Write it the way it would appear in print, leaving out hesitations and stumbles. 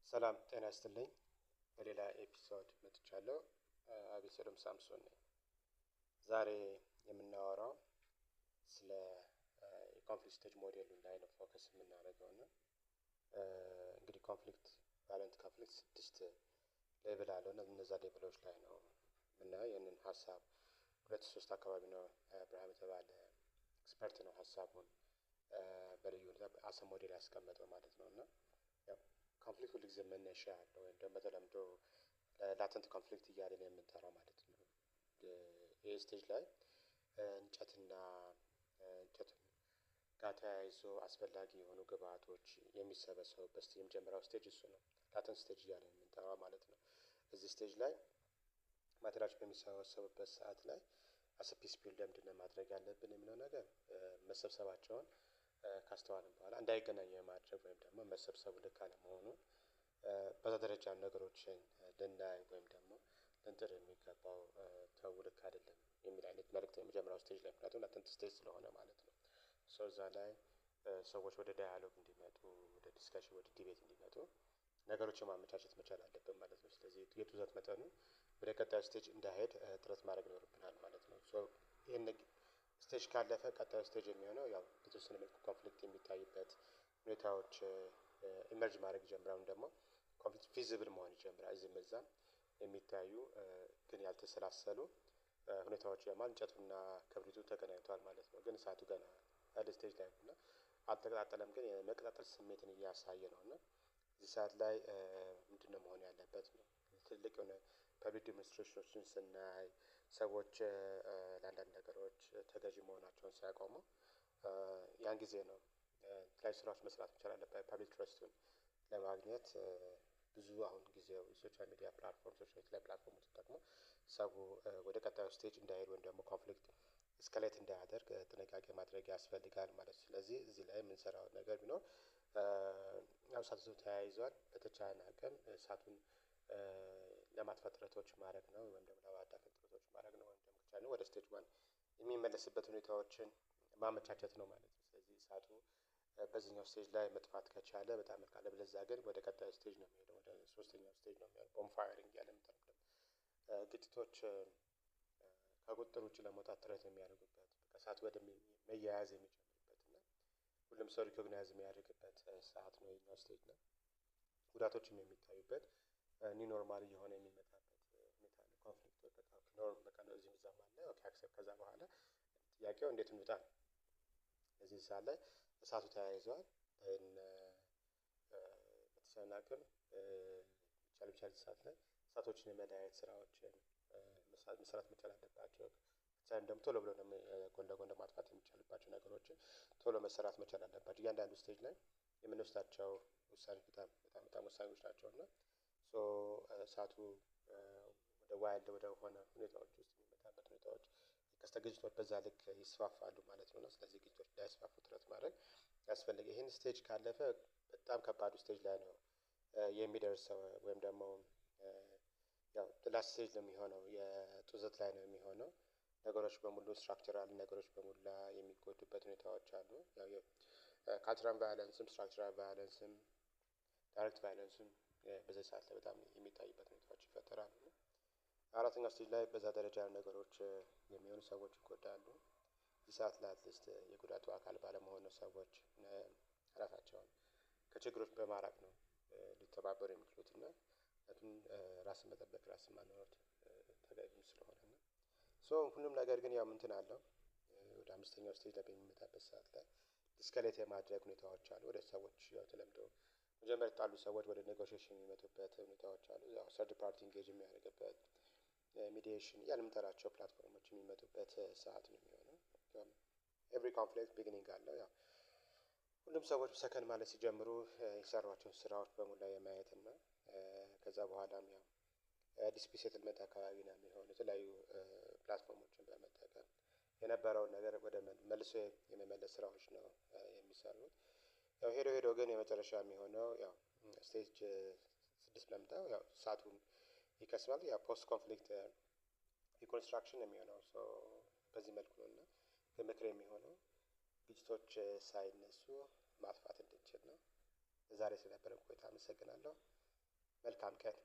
ሰላም ጤና ይስጥልኝ። በሌላ ኤፒሶድ መጥቻለሁ። አቤሰሎም ሳምሶን ነኝ። ዛሬ የምናወራው ስለ የኮንፍሊክት ስቴጅ ሞዴል ላይ ነው ፎከስ የምናደርገው እና እንግዲህ ቫዮለንት ኮንፍሊክት 6 ሌቭል አለው እና እነዛ ሌቭሎች ላይ ነው የምናየው። ይህንን ሀሳብ 2-3 አካባቢ ነው ብርሃም የተባለ ኤክስፐርት ነው ሀሳቡን በልዩ ሁኔታ አሰ ሞዴል ያስቀመጠው ማለት ነው እና ኮንፍሊክት ሁል ጊዜ መነሻ አለው ወይም ደግሞ በተለምዶ ላተንት ኮንፍሊክት እያለን የምንጠራው ማለት ነው። ይህ ስቴጅ ላይ እንጨትና እንጨት ጋር ተያይዞ አስፈላጊ የሆኑ ግብአቶች የሚሰበሰቡበት የመጀመሪያው ስቴጅ እሱ ነው። ላተንት ስቴጅ እያለን የምንጠራው ማለት ነው። እዚህ ስቴጅ ላይ ማቴሪያሎች በሚሰበሰቡበት ሰዓት ላይ አስ ፒስ ቢልድ ምንድነው ማድረግ ያለብን የሚለው ነገር መሰብሰባቸውን ካስተዋልን በኋላ እንዳይገናኙ የማድረግ ወይም ደግሞ መሰብሰቡ ልክ አለመሆኑን በዛ ደረጃ ነገሮችን ልናይ ወይም ደግሞ ልንጥር የሚገባው ተው ልክ አይደለም የሚል አይነት መልእክት የመጀመሪያው ስቴጅ ላይ ምክንያቱም ላተንት ስቴጅ ስለሆነ ማለት ነው። እዛ ላይ ሰዎች ወደ ዳያሎግ እንዲመጡ ወደ ዲስከሽን ወደ ዲቤት እንዲመጡ ነገሮችን ማመቻቸት መቻል አለብን ማለት ነው። ስለዚህ የጡዘት መጠኑ ወደ ቀጣዩ ስቴጅ እንዳይሄድ ጥረት ማድረግ ይኖርብናል ማለት ነው። ይሄን ስቴጅ ካለፈ ቀጣዩ ስቴጅ የሚሆነው ያው በተወሰነ መልኩ ኮንፍሊክት የሚታይበት ሁኔታዎች ኢመርጅ ማድረግ ይጀምራሉ። ደግሞ ኮንፍሊክት ፊዚብል መሆን ይጀምራል። እዚህም እዛም የሚታዩ ግን ያልተሰላሰሉ ሁኔታዎች ያማል እንጨቱና ክብሪቱ ተገናኝተዋል ማለት ነው። ግን እሳቱ ገና ኤርሊ ስቴጅ ላይ ነው እና አልተቀጣጠለም ግን የመቀጣጠል ስሜትን እያሳየ ነው እና እዚህ ሰዓት ላይ ምንድነው መሆን ያለበት ነው። ትልቅ የሆነ ፐብሊክ ዲሞንስትሬሽኖችን ስናይ ሰዎች ለአንዳንድ ነገሮች ተገዢ መሆናቸውን ሲያቆሙ ያን ጊዜ ነው የተለያዩ ስራዎች መስራት መቻል አለበት። ፐብሊክ ትረስቱን ለማግኘት ብዙ አሁን ጊዜው የሶሻል ሚዲያ ፕላትፎርም ላይ ፕላትፎርሞች ተጠቅሞ ሰው ወደ ቀጣዩ ስቴጅ እንዳይሄድ ወይም ደግሞ ኮንፍሊክት እስከሌት እንዳያደርግ ጥንቃቄ ማድረግ ያስፈልጋል ማለት ነው። ስለዚህ እዚህ ላይ የምንሰራው ነገር ቢኖር ያው እሳቱ ተያይዟል በተቻለ አቅም እሳቱን ለማጥፋት ጥረቶች ማድረግ ነው ወይም ደግሞ ለማዳፈን ጥረቶች ማድረግ ነው ወይም ደግሞ ከቻልን ወደ ስቴጅ ዋን የሚመለስበት ሁኔታዎችን ማመቻቸት ነው ማለት ነው። ስለዚህ እሳቱ በዚህኛው ስቴጅ ላይ መጥፋት ከቻለ በጣም መልካም አለበለዚያ ግን ወደ ቀጣዩ ስቴጅ ነው የሚሄደው ወደ ሶስተኛው ስቴጅ ነው የሚሆነው ቦም ፋየሪንግ እያልን የምንጠራው ግጭቶች ከቁጥጥር ውጪ ለመውጣት ጥረት የሚያደርጉበት እሳት ወደ መያያዝ የሚጀምርበት እና ሁሉም ሰው ሪኮግናይዝ የሚያደርግበት ሰዓት ነው የኛው ስቴጅ ነው። ጉዳቶችም የሚታዩበት ኒው ኖርማል እየሆነ የሚመጣበት ሁኔታ ነው። ኮንፍሊክት በቃ ኖርም በቃ ነው እዚህም እዛም አለ ኦኬ አክሰፕት ከዛ በኋላ ጥያቄው እንዴት እንውጣ ነው። እዚህ ሰዓት ላይ እሳቱ ተያይዟል በተቻለ አቅም ቢቻል ሰዓት ላይ እሳቶችን የመለያየት ስራዎችን መስራት መቻል አለባቸው። ከቻልን ደግሞ ቶሎ ብሎ ጎን ለጎን ማጥፋት የሚቻልባቸው ነገሮችን ቶሎ መሰራት መቻል አለባቸው። እያንዳንዱ ስቴጅ ላይ የምንወስዳቸው ውሳኔዎች በጣም ወሳኞች ናቸው እና እሳቱ ወደ ዋይልድ ወደ ሆነ ሁኔታዎች ውስጥ የሚመጣበት ሁኔታዎች ቀስተ ግጭቶች በዛ ልክ ይስፋፋሉ ማለት ነው። ስለዚህ ግጭቶች እንዳይስፋፉ ጥረት ማድረግ ያስፈልጋል። ይሄን ስቴጅ ካለፈ በጣም ከባዱ ስቴጅ ላይ ነው የሚደርሰው ወይም ደግሞ ያው ላስት ስቴጅ ነው የሚሆነው የጡዘት ላይ ነው የሚሆነው። ነገሮች በሙሉ ስትራክቸራል ነገሮች በሙላ የሚጎዱበት ሁኔታዎች አሉ። ያው ካልቸራል ቫዮለንስም ስትራክቸራል ቫዮለንስም ዳይሬክት ቫዮለንስም በዚህ ሰዓት ላይ በጣም የሚታይበት ሁኔታዎች ይፈጠራሉ። አራተኛው ስቴጅ ላይ በዛ ደረጃ ነገሮች የሚሆኑ ሰዎች ይጎዳሉ። እዚህ ሰዓት ላይ አትሊስት የጉዳቱ አካል ባለመሆኑ ሰዎች ራሳቸውን ከችግሮች በማራቅ ነው ሊተባበሩ የሚችሉት እና ምክንያቱም ራስን መጠበቅ ራስን ማኖር ተገቢም ስለሆነ ነው። ሁሉም ነገር ግን ያው እንትን አለው ወደ አምስተኛው ስቴጅ ላይ በሚመጣበት ሰዓት ላይ እስከሌት የማድረግ ሁኔታዎች አሉ። ወደ ሰዎች ያው ተለምዶ መጀመሪያ የተጣሉ ሰዎች ወደ ኔጎሽዬሽን የሚመጡበት ሁኔታዎች አሉ። ያው ሰርድ ፓርቲ ኢንጌጅ የሚያደርግበት ሚዲዬሽን እያልን የምንጠራቸው ፕላትፎርሞች የሚመጡበት ሰዓት ነው የሚሆነው። ኤቭሪ ኮንፍሊክት ቢጊኒንግ አለው። ያው ሁሉም ሰዎች ሰከን ማለት ሲጀምሩ የሰሯቸውን ስራዎች በሙላ የማየት እና ከዛ በኋላም ያው ዲስፒት ሴትልመንት አካባቢ ነው የሚሆነው። የተለያዩ ፕላትፎርሞችን በመጠቀም የነበረውን ነገር ወደ መልሶ የመመለስ ስራዎች ነው የሚሰሩት። ያው ሄዶ ሄዶ ግን የመጨረሻ የሚሆነው ያው ስቴጅ 6 ለምታው ያው እሳቱን ይከስማል። ያው ፖስት ኮንፍሊክት ሪኮንስትራክሽን ነው የሚሆነው። በዚህ መልኩ ነው እና በምክር የሚሆነው ግጭቶች ሳይነሱ ማጥፋት እንድንችል ነው። ዛሬ ስለነበረን ቆይታ አመሰግናለሁ። መልካም ቀን